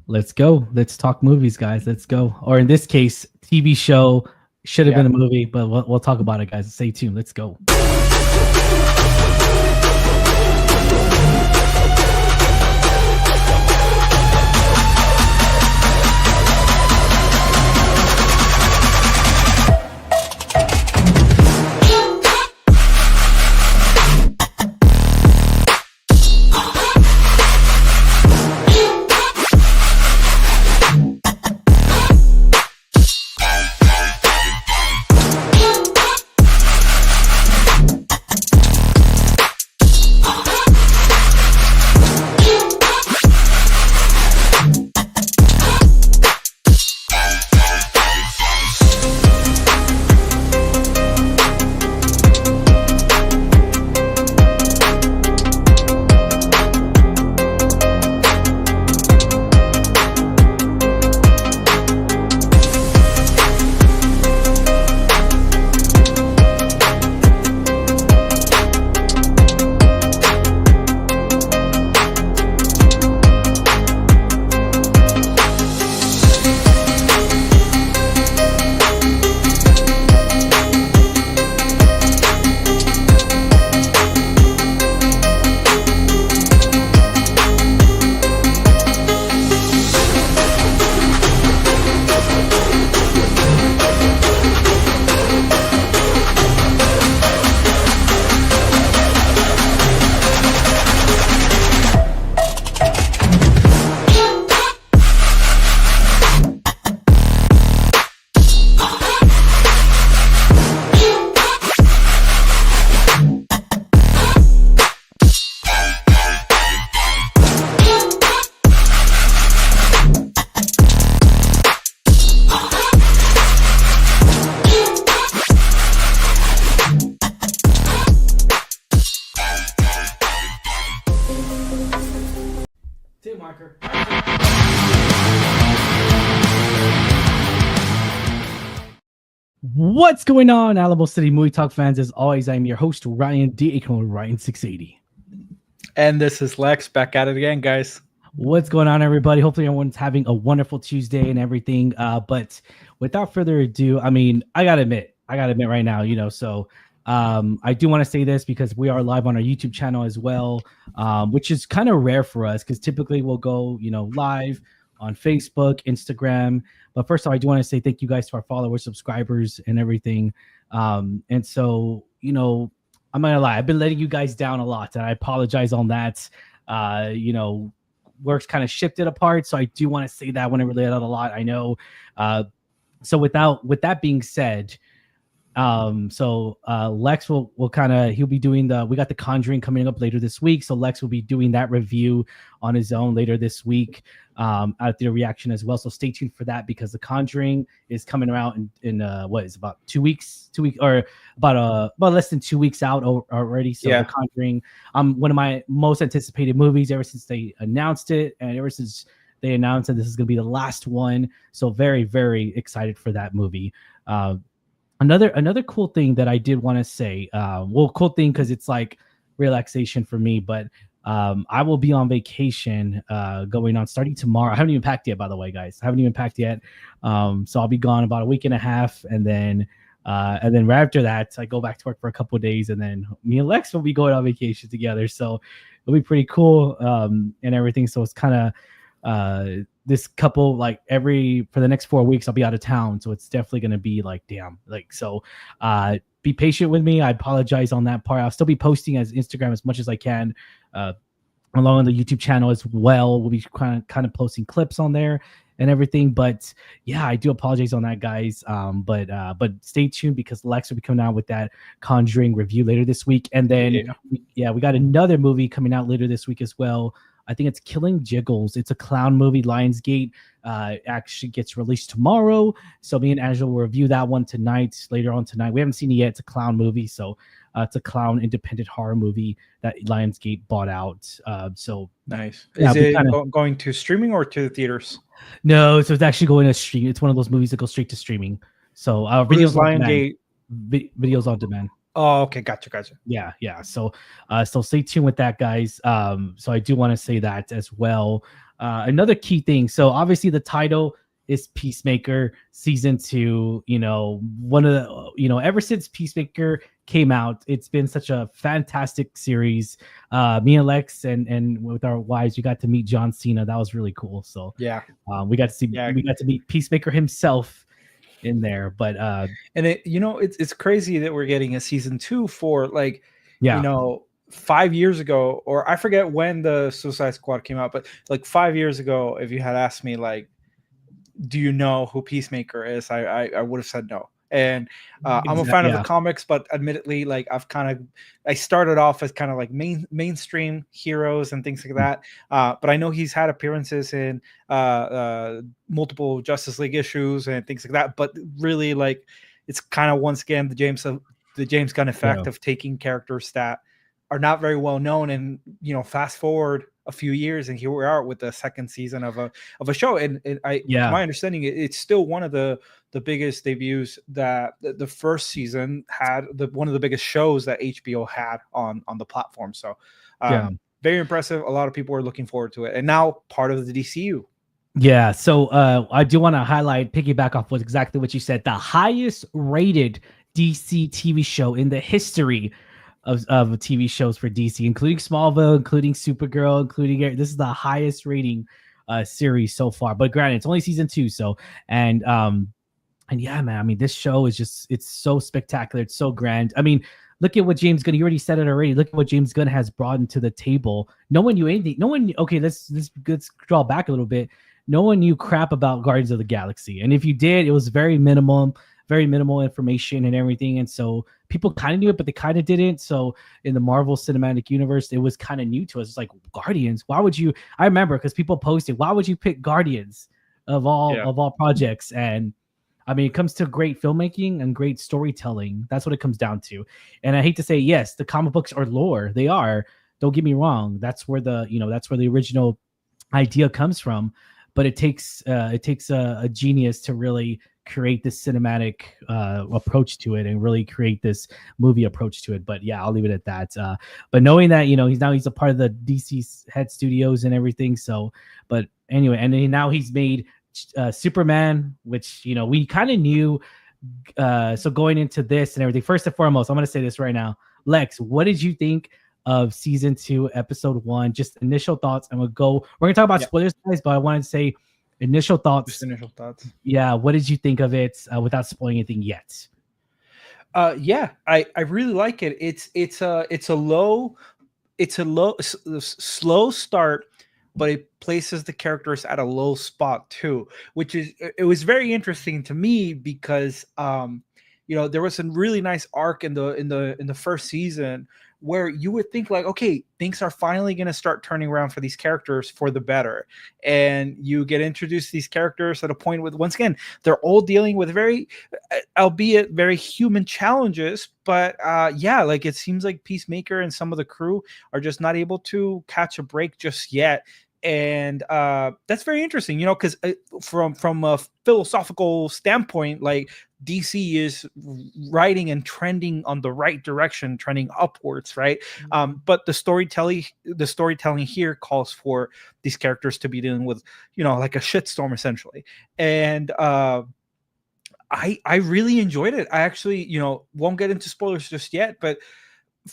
Let's go. Let's talk movies, guys. Let's go. Or in this case, TV show should have Yeah. been a movie, but we'll talk about it, guys. Stay tuned. Let's go. Marker. What's going on, Alamo City Movie Talk fans? As always, I'm your host, Ryan D. Ryan680. And this is Lex back at it again, guys. What's going on, everybody? Hopefully everyone's having a wonderful Tuesday and everything. But without further ado, I mean, I gotta admit right now, I do want to say this because we are live on our YouTube channel as well, which is kind of rare for us because typically we'll go, live on Facebook, Instagram. But first of all, I do want to say thank you guys to our followers, subscribers, and everything. And so, I'm not gonna lie, I've been letting you guys down a lot, and I apologize on that. Work's kind of shifted apart, so I do want to say that when I relate out a lot. I know. So with that being said, Lex will kind of, he'll be doing we got The Conjuring coming up later this week. So Lex will be doing that review on his own later this week, at the reaction as well. So stay tuned for that because The Conjuring is coming out in what is about 2 weeks, or about less than 2 weeks out already. So yeah. The Conjuring, one of my most anticipated movies ever since they announced it, and ever since they announced that this is going to be the last one. So very, very excited for that movie. Another cool thing that I did want to say, cool thing because it's like relaxation for me, but I will be on vacation going on starting tomorrow. I haven't even packed yet, by the way, guys. I haven't even packed yet. So I'll be gone about a week and a half, and then right after that, I go back to work for a couple of days, and then me and Lex will be going on vacation together. So it'll be pretty cool and everything. So it's kind of this couple, like for the next 4 weeks, I'll be out of town. So it's definitely going to be like, damn, like, so be patient with me. I apologize on that part. I'll still be posting as Instagram as much as I can, along on the YouTube channel as well. We'll be kind of posting clips on there and everything. But yeah, I do apologize on that, guys. But stay tuned because Lex will be coming out with that Conjuring review later this week. And then, we got another movie coming out later this week as well. I think it's Killing Jiggles. It's a clown movie. Lionsgate actually gets released tomorrow. So me and Angela will review that one later on tonight. We haven't seen it yet. It's a clown movie. So it's a clown independent horror movie that Lionsgate bought out. So nice. Is it going to streaming or to the theaters? No, so it's actually going to stream. It's one of those movies that goes straight to streaming. So videos on demand. Videos on demand. Oh, okay, gotcha. Yeah. So stay tuned with that, guys. So I do want to say that as well. another key thing. So obviously the title is Peacemaker season 2. You know, one of the, you know, ever since Peacemaker came out, it's been such a fantastic series. Me and Lex and with our wives, we got to meet John Cena. That was really cool. So Yeah. we got to meet Peacemaker himself in there. But and it's crazy that we're getting a season 2 for like, yeah, 5 years ago, or I forget when the Suicide Squad came out, but like 5 years ago, if you had asked me like, do you know who Peacemaker is, I would have said no. And I'm a fan of the comics, but admittedly, like I started off as kind of like mainstream heroes and things like that. But I know he's had appearances in multiple Justice League issues and things like that. But really, like, it's kind of once again the James Gunn effect of taking characters that are not very well known, and fast forward a few years, and here we are with the second season of a show. And to my understanding, it's still one of the biggest debuts that the first season had, one of the biggest shows that HBO had on the platform. So very impressive. A lot of people are looking forward to it, and now part of the DCU. Yeah, so I do want to highlight, piggyback off with exactly what you said, the highest rated DC TV show in the history of TV shows for DC, including Smallville, including Supergirl, including this is the highest rating series so far. But granted, it's only season 2, so and yeah, man, I mean, this show is just, it's so spectacular, it's so grand. I mean, look at what James Gunn, you already said it already. Look at what James Gunn has brought into the table. No one knew anything. No one, okay, let's draw back a little bit. No one knew crap about Guardians of the Galaxy. And if you did, it was very minimal information and everything. And so people kind of knew it, but they kind of didn't. So in the Marvel Cinematic Universe, it was kind of new to us. It's like, Guardians, why would you? I remember because people posted, why would you pick Guardians of all projects? And I mean, it comes to great filmmaking and great storytelling. That's what it comes down to. And I hate to say, yes, the comic books are lore. They are. Don't get me wrong. That's where the original idea comes from. But it takes a genius to really create this cinematic approach to it and really create this movie approach to it. But yeah, I'll leave it at that. But knowing that, he's a part of the DC head studios and everything. So, but anyway, and then now he's made Superman, which we kind of knew. So going into this and everything, first and foremost, I'm going to say this right now. Lex, what did you think of season 2, episode 1? Just initial thoughts, and we're gonna talk about spoilers, guys, but I wanted to say initial thoughts. Just initial thoughts. Yeah, what did you think of it without spoiling anything yet? I really like it. It's a slow start, but it places the characters at a low spot too, which it was very interesting to me because there was a really nice arc in the first season where you would think like, okay, things are finally going to start turning around for these characters for the better. And you get introduced to these characters at a point with, once again, they're all dealing with very, albeit very human challenges. But like it seems like Peacemaker and some of the crew are just not able to catch a break just yet. And that's very interesting, because from a philosophical standpoint, like DC is writing and trending on the right direction, trending upwards, right? But the storytelling here calls for these characters to be dealing with, like a shitstorm essentially. And I really enjoyed it. I actually, won't get into spoilers just yet, but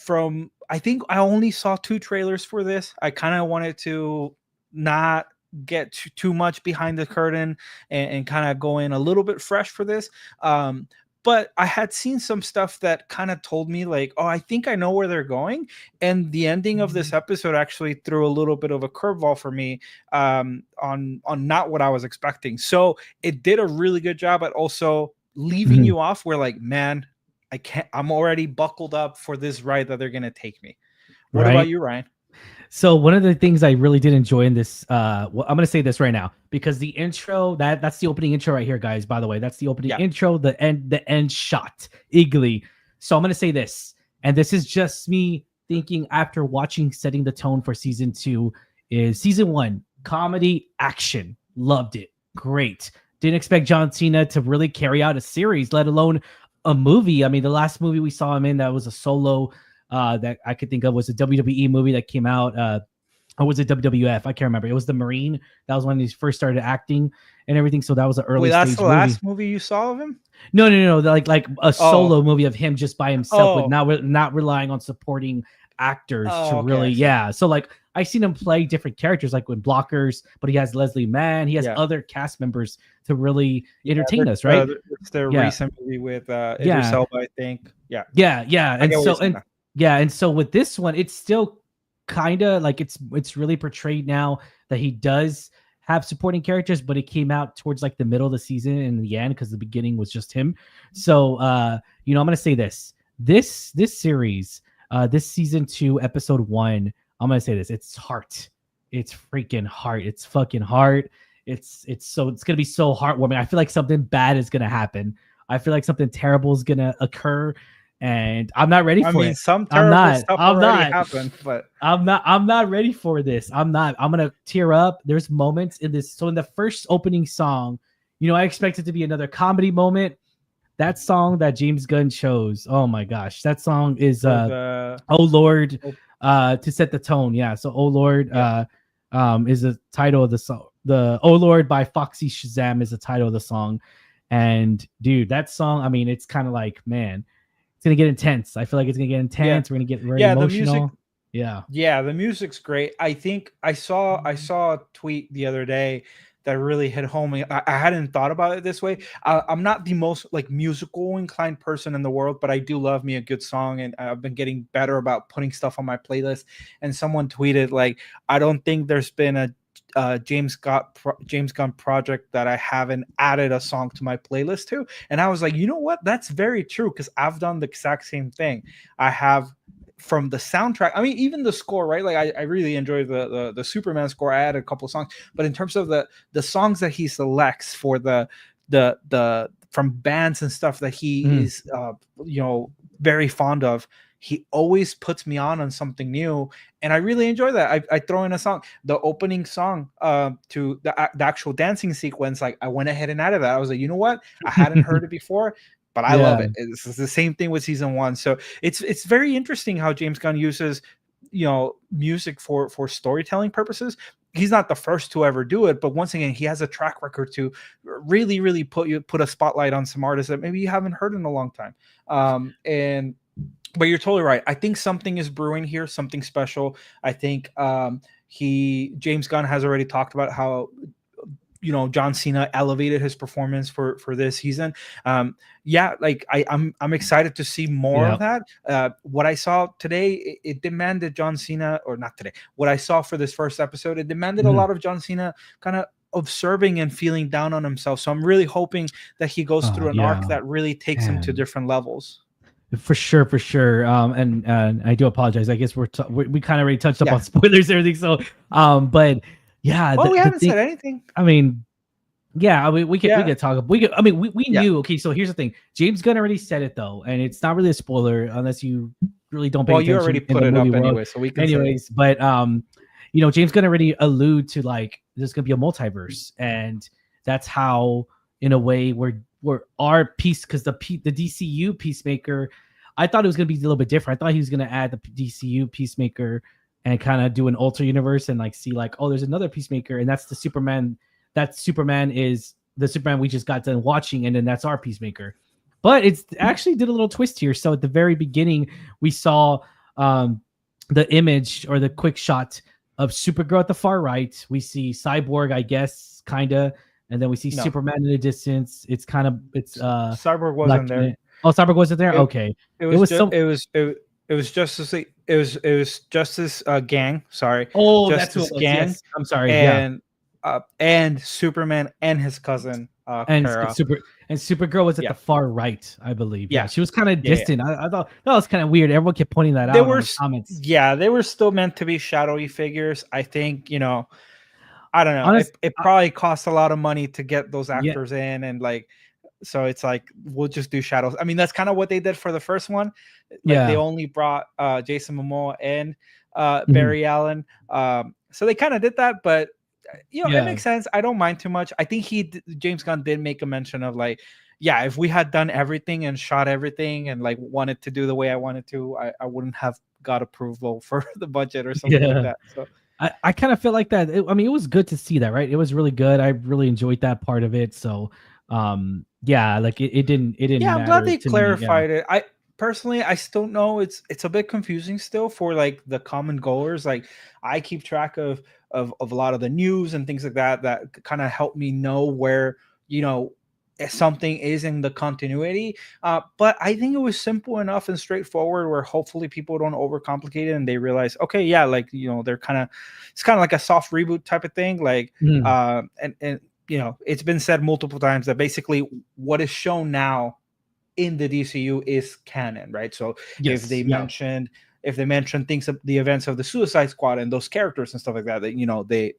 I think I only saw 2 trailers for this. I kind of wanted to not get too much behind the curtain and kind of go in a little bit fresh for this. But I had seen some stuff that kind of told me like, oh, I think I know where they're going. And the ending of this episode actually threw a little bit of a curveball for me on not what I was expecting. So it did a really good job at also leaving you off where like, man, I'm already buckled up for this ride that they're going to take me. What about you, Ryan? So one of the things I really did enjoy in this, I'm going to say this right now, because the intro, that's the opening intro right here, guys, by the way. That's the opening intro, the end shot, Iggly. So I'm going to say this, and this is just me thinking after watching Setting the Tone for season 2, is season 1, comedy, action. Loved it. Great. Didn't expect John Cena to really carry out a series, let alone a movie. I mean, the last movie we saw him in that was a solo that I could think of was a WWE movie that came out or was it WWF? I can't remember. It was the Marine. That was when he first started acting and everything. So that was an Wait, early that's stage the movie. last movie you saw of him? No. Like a Oh, solo movie of him just by himself with oh, not relying on supporting actors to oh. Okay, really, I see. yeah. So like I seen him play different characters like with Blockers, but he has Leslie Mann. He has Yeah, other cast members to really yeah. entertain us, right? It's the Yeah, recent movie with Idris yeah, Elba, I think. Yeah, yeah. I get what you're saying now. And so with this one, it's still kind of like it's really portrayed now that he does have supporting characters, but it came out towards like the middle of the season and the end because the beginning was just him. So I'm gonna say this series, this season 2 episode 1, I'm gonna say this, it's heart, it's freaking heart, it's fucking heart. It's gonna be so heartwarming. I feel like something bad is gonna happen. I feel like something terrible is gonna occur, and I'm not ready I for mean, it. some I'm terrible not. stuff I'm already not. happened, but I'm not ready for this. I'm not. I'm gonna tear up. There's moments in this. So in the first opening song, I expect it to be another comedy moment. That song that James Gunn chose. Oh my gosh, that song is for the Oh Lord, oh, to set the tone. Yeah. So Oh Lord, yeah, is the title of the song. The Oh Lord by Foxy Shazam is the title of the song. And dude, that song, I mean, it's kind of like, man, it's gonna get intense. I feel like it's gonna get yeah, intense. We're gonna get very yeah. The music, emotional. Yeah. yeah, the music's great. I think I saw a tweet the other day that really hit home. I hadn't thought about it this way. I'm not the most like musical inclined person in the world, but I do love me a good song, and I've been getting better about putting stuff on my playlist. And someone tweeted like, I don't think there's been a James Gunn project that I haven't added a song to my playlist to. And I was like, you know what? That's very true because I've done the exact same thing. I have from the soundtrack. I mean, even the score, right? Like I really enjoy the Superman score. I added a couple of songs, but in terms of the songs that he selects for the from bands and stuff that he Mm. is very fond of, he always puts me on something new, and I really enjoy that. I throw in a song, the opening song to the actual dancing sequence. Like I went ahead and added that. I was like, you know what? I hadn't heard it before, but I love Yeah. it. It's the same thing with season 1. So it's very interesting how James Gunn uses music for storytelling purposes. He's not the first to ever do it, but once again, he has a track record to really put a spotlight on some artists that maybe you haven't heard in a long time. And but you're totally right. I think something is brewing here, something special. I think James Gunn has already talked about how John Cena elevated his performance for this season. Yeah, like I'm excited to see more Yeah. of that. What I saw today, it demanded John Cena, or not today. What I saw for this first episode, it demanded a Mhm. lot of John Cena kind of observing and feeling down on himself. So I'm really hoping that he goes through an arc Yeah. that really takes him to Man. different levels. For sure, for sure. And I do apologize. I guess we kind of already touched up Yeah. on spoilers and everything. So, but yeah, Well, we the haven't thing. said anything. I mean, yeah, I mean, we Yeah. could talk. We could. I mean, we Yeah. knew. Okay, so here's the thing. James Gunn already said it though, and it's not really a spoiler unless you really don't pay Well, you already attention in put the it movie up world. anyway, so we can say it. Anyways, but James Gunn already allude to like there's gonna be a multiverse, and that's how, in a way, we're our piece because the DCU Peacemaker. I thought it was gonna be a little bit different. I thought he was gonna add the DCU Peacemaker and kind of do an alter universe and like see like, oh, there's another Peacemaker, and that's the Superman. That Superman is the Superman we just got done watching, and then that's our Peacemaker. But it's actually did a little twist here. So at the very beginning, we saw the image or the quick shot of Supergirl at the far right. We see Cyborg, I guess, kinda, and then we see No, Superman in the distance. It's Cyborg Black wasn't there. Knight. Oh, Cyborg wasn't there. It, Okay, it it was was just some. it was Justice League. It was Justice Gang. Sorry, Oh, that's who Justice it was. Gang, Yes, I'm sorry. Yeah, and Superman and his cousin and Kara. Supergirl was at Yeah, the far right, I believe. Yeah, yeah, she was kind of yeah, yeah. distant. I thought that was kind of weird. Everyone kept pointing that They out were on the comments. they were still meant to be shadowy figures. I think I don't know. Honest, It probably cost a lot of money to get those yeah. actors in, and like, so it's like we'll just do shadows. I mean, that's kind of what they did for the first one. Like they Yeah. only brought Jason Momoa and Mhm. Barry Allen. So they kind of did that, but it Yeah. makes sense. I don't mind too much. I think James Gunn did make a mention of like, yeah, if we had done everything and shot everything and like wanted to do the way I wanted to, I wouldn't have got approval for the budget or something like Yeah. that. So I kind of feel like that. I mean, it was good to see that, right? It was really good. I really enjoyed that part of it. So, yeah, like it didn't Yeah, I'm glad matter they to me. Yeah. clarified it. I personally, I still know it's a bit confusing still for like the common goers. Like I keep track of a lot of the news and things like that kind of help me know where, you know, if something is in the continuity. But I think it was simple enough and straightforward where hopefully people don't overcomplicate it and they realize, okay, yeah, like, you know, they're kind of, it's kind of like a soft reboot type of thing. Like, Mhm. and you know, it's been said multiple times that basically what is shown now in the DCU is canon, right? So if Yes. they Yeah. mentioned if they mention things of the events of the Suicide Squad and those characters and stuff like that, that you know they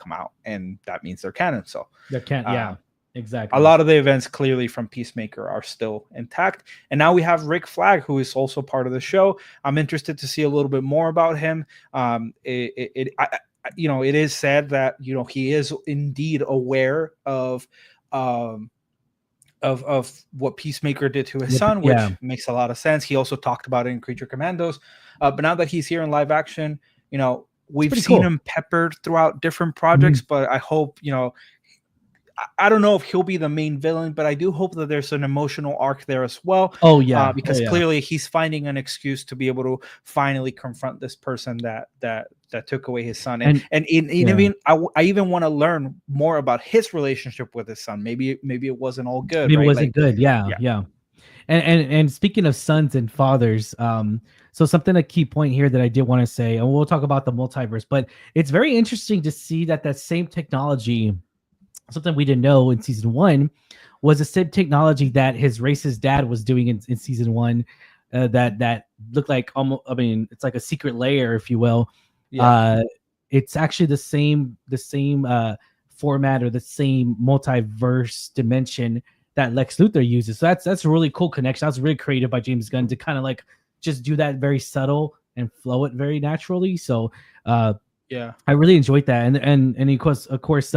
come out and that means they're canon. So There can't. uh, Yeah. a Exactly. lot of the events clearly from Peacemaker are still intact, and now we have Rick Flag, who is also part of the show. I'm interested to see a little bit more about him. You know, it is said that you know he is indeed aware um, of what Peacemaker did to his son, Yeah. which makes a lot of sense. He also talked about it in Creature Commandos. But now that he's here in live action, you know, It's we've pretty seen cool. him peppered throughout different projects, Mhm. but I hope, you know, I don't know if he'll be the main villain, but I do hope that there's an emotional arc there as well, Oh yeah. Oh because yeah. clearly he's finding an excuse to be able to finally confront this person that took away his son, And and yeah. even I even want to learn more about his relationship with his son. Maybe it wasn't all good, Maybe it right? wasn't Like, good. Yeah. yeah, Yeah. And speaking of sons and fathers, so something a key point here that I did want to say, and we'll talk about the multiverse, but it's very interesting to see that that same technology, something we didn't know in season one, was the same technology that his racist dad was doing in season one. That looked like almost, I mean, it's like a secret layer, if you will. yeah. Uh, it's actually the same format or the same multiverse dimension that Lex Luthor uses. So that's a really cool connection. That's really creative by James Gunn to kind of like just do that very subtle and flow it very naturally. So uh, Yeah. I really enjoyed that, and of course,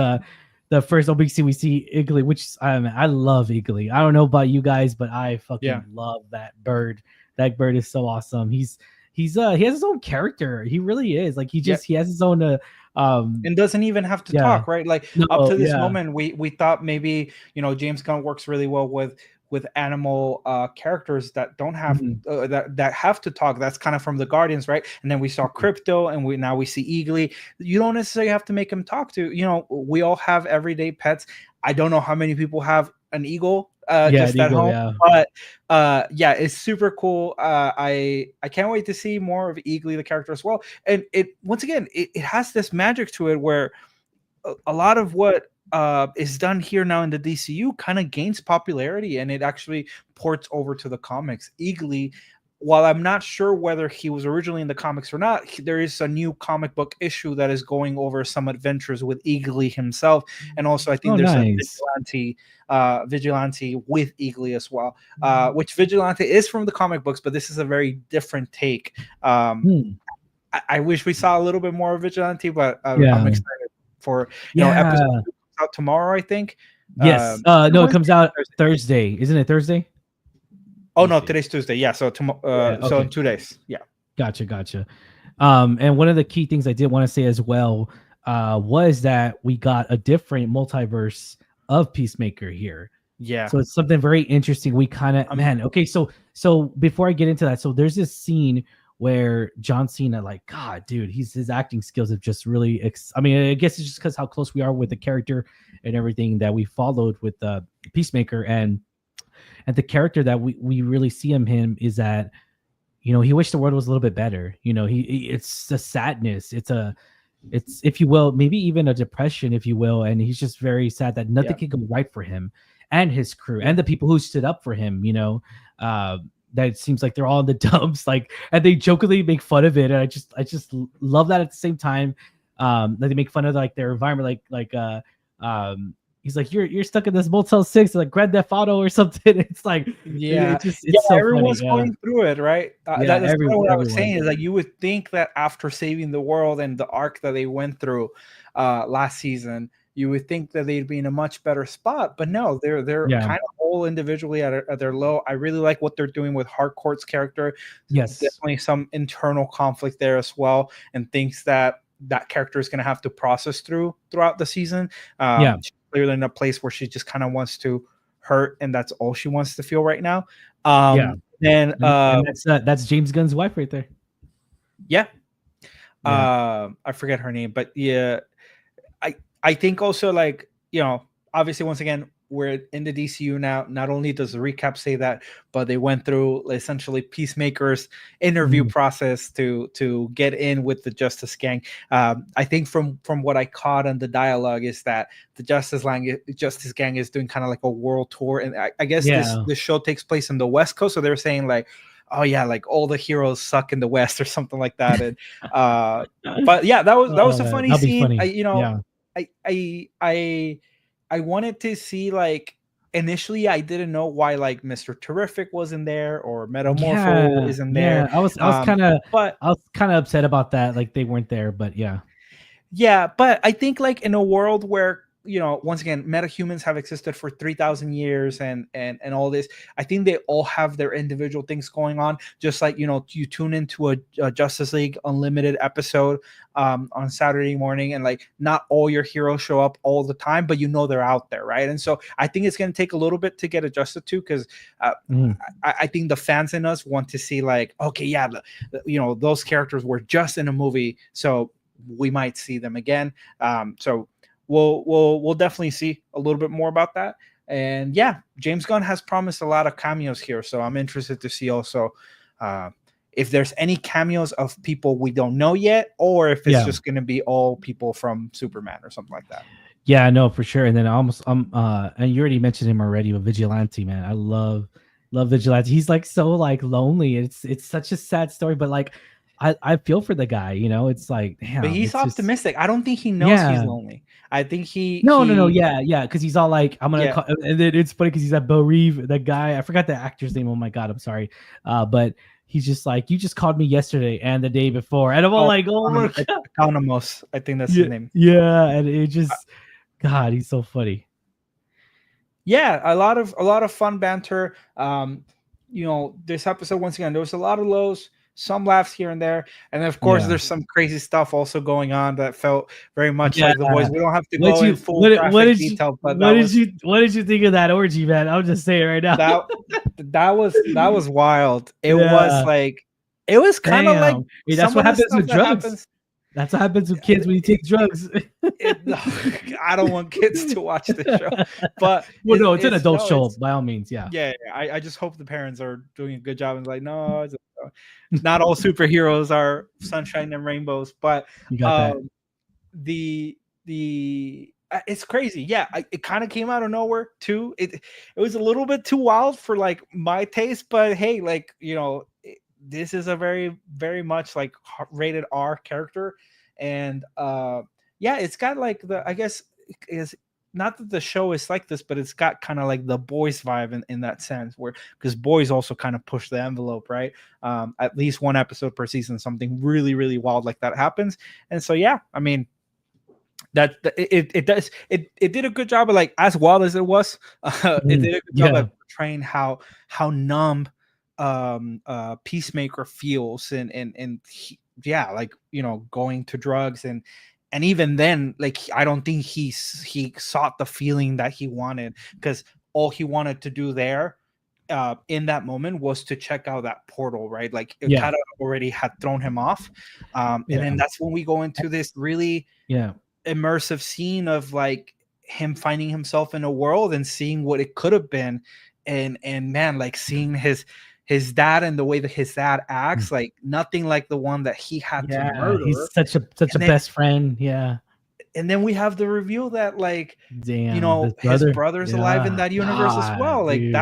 the first OBC we see Iggly, which I love Iggly. I don't know about you guys, but I Yeah. fucking love that bird. That bird is so awesome. He has his own character. He really is like Yeah. he has his own um And doesn't even have to yeah. talk, right? Like up No, to this yeah. moment, we thought maybe, you know, James Gunn works really well with animal characters that don't have Mhm. that have to talk. That's kind of from the Guardians, right? And then we saw Crypto, and we see Eagly. You don't necessarily have to make him talk to. You know, we all have everyday pets. I don't know how many people have an eagle Yeah, just the at eagle, home, yeah. but yeah, it's super cool. I can't wait to see more of Eagly the character as well. And it once again it has this magic to it where a lot of what is done here now in the DCU kind of gains popularity and it actually ports over to the comics. Eagly, while I'm not sure whether he was originally in the comics or not, there is a new comic book issue that is going over some adventures with Eagly himself, and also I think Oh, there's a nice. vigilante with Eagly as well, which vigilante is from the comic books, but this is a very different take. Hmm. I wish we saw a little bit more of vigilante, but I'm Yeah. excited for episode Yeah. 2 comes out tomorrow, I think. Yes. Is it No, it Wednesday comes or out Thursday? Thursday. Isn't it Thursday? Oh Let me no, see. today's Tuesday. Yeah, so tomorrow. Yeah. So Okay. in 2 days. Yeah. Gotcha. Gotcha. And one of the key things I did want to say as well was that we got a different multiverse of Peacemaker here. Yeah. So it's something very interesting. We kind of, Um. man, okay. So before I get into that, so there's this scene where John Cena, like, God, dude, his acting skills have just really, I mean, I guess it's just because how close we are with the character and everything that we followed with Peacemaker, and the character that we really see him is that, you know, he wished the world was a little bit better. You know, it's a sadness, it's, if you will, maybe even a depression, if you will, and he's just very sad that nothing Yeah. can go right for him and his crew Yeah. and the people who stood up for him. You know, uh, that it seems like they're all in the dumps, like, and they jokingly make fun of it, and I just love that at the same time. That they make fun of like their environment, um, he's like, you're stuck in this Motel 6, like Grand Theft Auto or something. It's like Yeah. Yeah. it's so funny. Everyone's Yeah, going through it, right? yeah, That's kind of what I was everyone. saying is like you would think that after saving the world and the arc that they went through last season, you would think that they'd be in a much better spot, but no, they're Yeah. kind of all individually at their low. I really like what they're doing with Harcourt's character. Yes. Definitely some internal conflict there as well, and thinks that that character is going to have to process throughout the season. Yeah. She's clearly in a place where she just kind of wants to hurt, and that's all she wants to feel right now. Yeah. Then And that's James Gunn's wife right there. yeah, Yeah. I forget her name, but yeah, I think also, like, obviously, once again, we're in the DCU now. Not only does the recap say that, but they went through essentially Peacemaker's interview process to get in with the Justice Gang. I think from what I caught on the dialogue is that the Justice Gang is doing kind of like a world tour, and I guess this show takes place in the West Coast, so they're saying like, oh yeah, like all the heroes suck in the West or something like that. And but yeah, that was a funny scene. Funny. Yeah. I wanted to see, like, initially I didn't know why like Mr. Terrific wasn't there or Metamorpho isn't there. I was kind of upset about that, like they weren't there, but yeah. Yeah, but I think like in a world where, once again, metahumans have existed for 3,000 years and all this, I think they all have their individual things going on. Just like, you tune into a Justice League Unlimited episode on Saturday morning, and like not all your heroes show up all the time, but they're out there, right? And so I think it's going to take a little bit to get adjusted to, because I think the fans in us want to see like, okay, yeah, those characters were just in a movie, so we might see them again. So we'll definitely see a little bit more about that. And yeah, James Gunn has promised a lot of cameos here, so I'm interested to see also if there's any cameos of people we don't know yet, or if it's just going to be all people from Superman or something like that. Yeah, no, for sure. And then and you already mentioned him already, but Vigilante, man, I love Vigilante. He's like so like lonely. It's such a sad story, but like I feel for the guy, it's like, damn. But he's optimistic. I don't think he knows he's lonely. I think No, yeah, because he's all like, I'm gonna call, and then it's funny because he's at Bo Reeve, that guy. I forgot the actor's name. Oh my god, I'm sorry. But he's just like, you just called me yesterday and the day before, and I'm all like, oh my god, Economos, I think that's his name. Yeah, and it just, God, he's so funny. Yeah, a lot of fun banter. This episode, once again, there was a lot of lows, some laughs here and there, and then of course there's some crazy stuff also going on that felt very much like The Boys. We don't have to go in full graphic detail, but what did you think of that orgy, man? I'll just say it right now. That was wild. It was like, it was kind of like, that's what happens with drugs. That's what happens with kids when you take drugs. I don't want kids to watch this show, but it's an adult show by all means. Yeah. I just hope the parents are doing a good job and like, no, not all superheroes are sunshine and rainbows, but you got that. It's crazy. Yeah, it kind of came out of nowhere too. It was a little bit too wild for like my taste, but hey, like, this is a very, very much like rated R character, and it's got like I guess is not that the show is like this, but it's got kind of like the Boys vibe in that sense, where, because Boys also kind of push the envelope, right? At least one episode per season, something really, really wild like that happens, and so yeah, I mean, that it did a good job of, like, as wild as it was, it did a good job of portraying how numb Peacemaker feels, and like, going to drugs, and even then, like, I don't think he sought the feeling that he wanted, because all he wanted to do there in that moment was to check out that portal, right? Like, it kind of already had thrown him off, and then that's when we go into this really immersive scene of like him finding himself in a world and seeing what it could have been, and man, like, seeing his dad and the way that his dad acts, like nothing like the one that he had to murder. He's such a best friend. Yeah. And then we have the reveal that, like, damn, his brother's alive in that universe as well. Like, dude.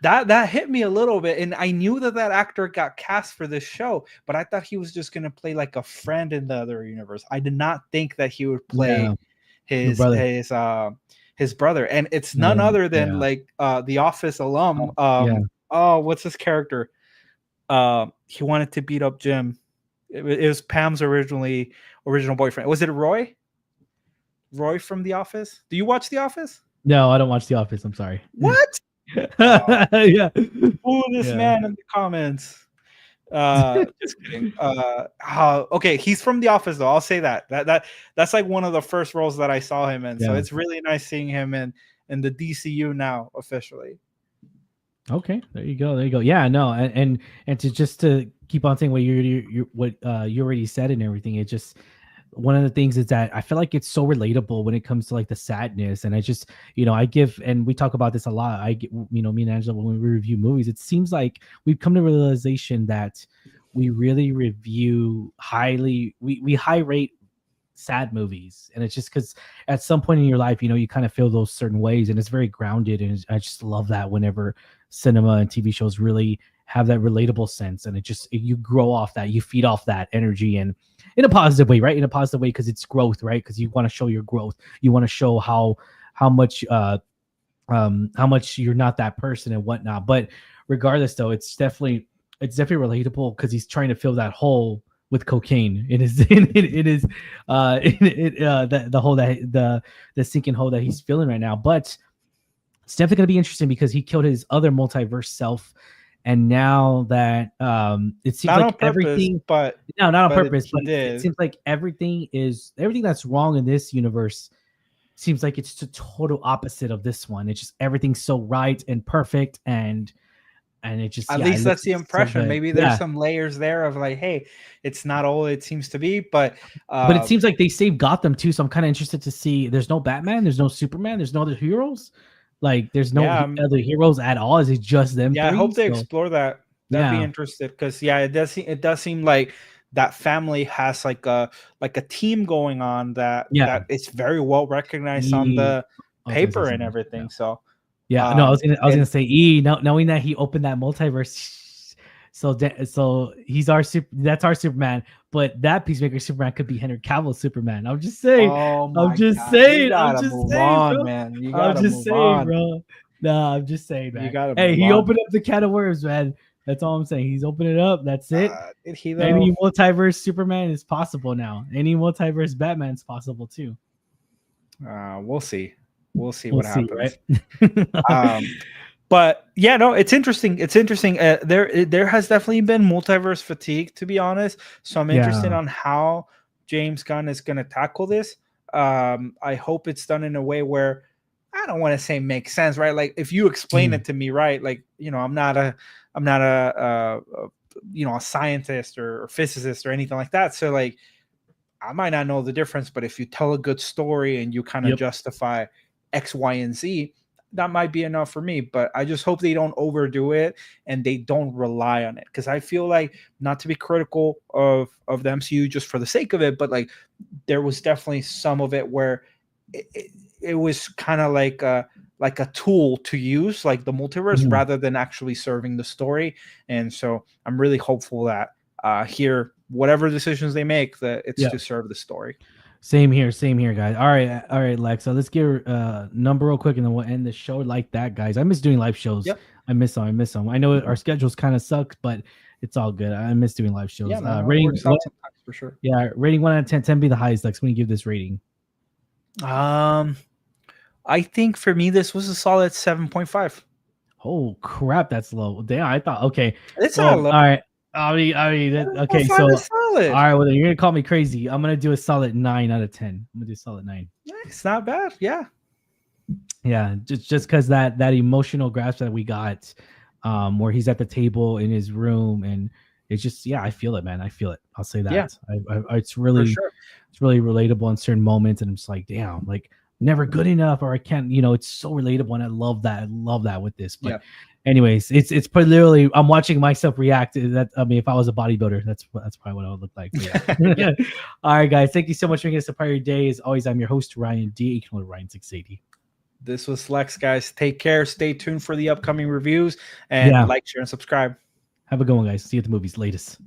That hit me a little bit. And I knew that actor got cast for this show, but I thought he was just going to play like a friend in the other universe. I did not think that he would play his brother. And it's none other than like the Office alum. Oh, what's his character? He wanted to beat up Jim. It was Pam's original boyfriend. Was it Roy? Roy from The Office? Do you watch The Office? No, I don't watch The Office. I'm sorry. What? Yeah. Fool this man in the comments. Just kidding. Okay, he's from The Office though. I'll say that. That's like one of the first roles that I saw him in. So Yeah. it's really nice seeing him in the DCU now officially. Okay, there you go. There you go. Yeah, no, and to just to keep on saying what you already said and everything. It just one of the things is that I feel like it's so relatable when it comes to like the sadness. And I just, I give, and we talk about this a lot. I get, me and Angela, when we review movies, it seems like we've come to the realization that we really review highly, we high rate sad movies. And it's just because at some point in your life, you kind of feel those certain ways, and it's very grounded. And I just love that whenever cinema and TV shows really have that relatable sense, and you grow off that, you feed off that energy, and in a positive way, right? In a positive way, because it's growth, right? Because you want to show your growth, you want to show how much you're not that person and whatnot. But regardless, though, it's definitely relatable because he's trying to fill that hole with cocaine. It is the hole that the sinking hole that he's filling right now. But it's definitely going to be interesting because he killed his other multiverse self, and now that it seems Not like on purpose, everything, but no, not on but purpose, but it seems like everything that's wrong in this universe seems like it's the total opposite of this one. It's just everything's so right and perfect, and it just, at yeah, least it that's looks the so impression. good. Maybe there's Yeah, some layers there of like, hey, it's not all it seems to be, but but it seems like they saved Gotham too, so I'm kind of interested to see. There's no Batman, there's no Superman, there's no other heroes. Like, there's no yeah, other heroes at all. Is it just them yeah, I three? hope they So explore that. That'd be yeah, interested because yeah, it does seem like that family has like a team going on yeah. that is very well recognized on E, the I was gonna say paper and something. Yeah. everything. So Yeah, no, I was gonna and say knowing that he opened that multiverse, so he's our that's our Superman, but that Peacemaker Superman could be Henry Cavill's Superman. I'm just saying, oh my god, you gotta move bro. on, man. You I'm gotta just move saying, on. bro. Nah, I'm just saying, You man. gotta Hey, move he on. opened up the can of worms, man. That's all I'm saying. He's opening it up. That's it. Did he though? Any multiverse Superman is possible now. Any multiverse Batman's possible too. We'll see. We'll see We'll what see, happens. right? But yeah, no, it's interesting. It's interesting. There has definitely been multiverse fatigue, to be honest. So I'm interested Yeah. on how James Gunn is going to tackle this. I hope it's done in a way where I don't want to say makes sense, right? Like if you explain it to me, right? Like I'm not a a scientist or physicist or anything like that. So like I might not know the difference, but if you tell a good story and you kind of Yep. justify X, Y, and Z, that might be enough for me. But I just hope they don't overdo it and they don't rely on it. Because I feel like, not to be critical of the MCU just for the sake of it, but like there was definitely some of it where it was kind of like a tool to use, like the multiverse, Mhm. rather than actually serving the story. And so I'm really hopeful that here, whatever decisions they make, that it's Yeah. to serve the story. Same here, guys. All right, Lex. So let's get number real quick, and then we'll end the show like that, guys. I miss doing live shows. Yep. I miss them. I know our schedules kind of suck, but it's all good. I miss doing live shows. Yeah, man, it Rating, works out sometimes for sure. yeah, rating 1 out of 10. 10 be the highest, Lex. When you give this rating? I think for me this was a solid 7.5. Oh crap, that's low. Damn, I thought okay. It's Well, not low. all right. Okay. 7.5 So is solid. all right. Well, then you're gonna call me crazy. I'm gonna do a solid 9 out of 10. I'm gonna do a solid 9. It's not bad. Yeah. Yeah, just because that emotional grasp that we got, where he's at the table in his room, and it's just, yeah, I feel it, man. I feel it. I'll say that. Yeah, It's for really sure. it's really relatable in certain moments, and I'm just like, damn, like never good enough, or I can't, it's so relatable, and I love that. I love that with this. But Yeah. anyways, it's pretty literally I'm watching myself react to that. I mean, if I was a bodybuilder, that's probably what I would look like. But yeah. All right, guys, thank you so much for making us a part of your day. As always, I'm your host, Ryan D. You can Ryan 680. This was Lex, guys. Take care. Stay tuned for the upcoming reviews and like, share, and subscribe. Have a good one, guys. See you at the movies. Latest.